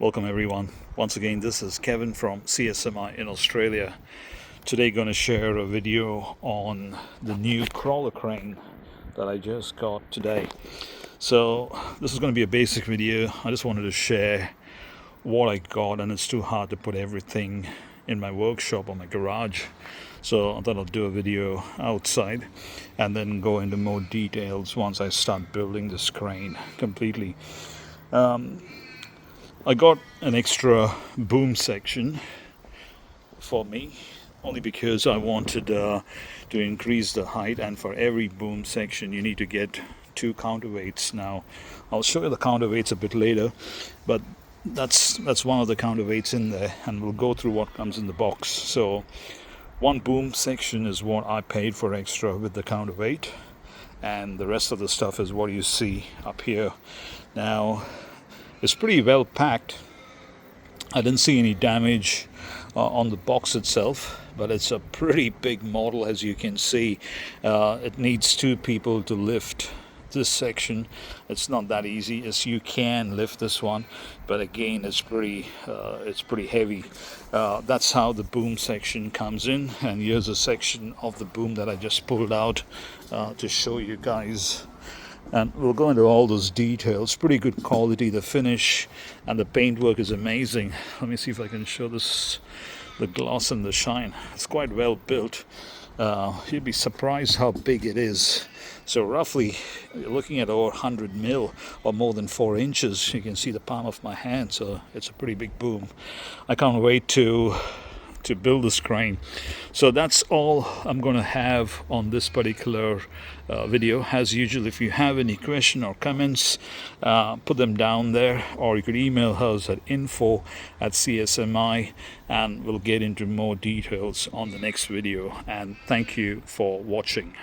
Welcome everyone. Once again, this is Kevin from CSMI in Australia. Today going to share a video on the new crawler crane that I just got today. So this is going to be a basic video. I just wanted to share what I got, and it's too hard to put everything in my workshop or my garage. So I thought I'll do a video outside and then go into more details once I start building this crane completely. I got an extra boom section for me only because I wanted to increase the height, and for every boom section you need to get two counterweights. Now I'll show you the counterweights a bit later, but that's one of the counterweights in there, and we'll go through what comes in the box. So one boom section is what I paid for extra with the counterweight, and the rest of the stuff is what you see up here. Now it's pretty well packed. I didn't see any damage on the box itself, but it's a pretty big model, as you can see. It needs two people to lift this section. It's not that easy. As you can lift this one, but again it's pretty heavy. That's how the boom section comes in, and here's a section of the boom that I just pulled out to show you guys. And we'll go into all those details. Pretty good quality, the finish, and the paintwork is amazing. Let me see if I can show this, the gloss and the shine. It's quite well built. You'd be surprised how big it is. So roughly, you're looking at over 100 mil or more than 4 inches. You can see the palm of my hand, so it's a pretty big boom. I can't wait to build this crane. So that's all I'm going to have on this particular video. As usual, if you have any question or comments, put them down there, or you could email us at info@CSMI, and we'll get into more details on the next video. And thank you for watching.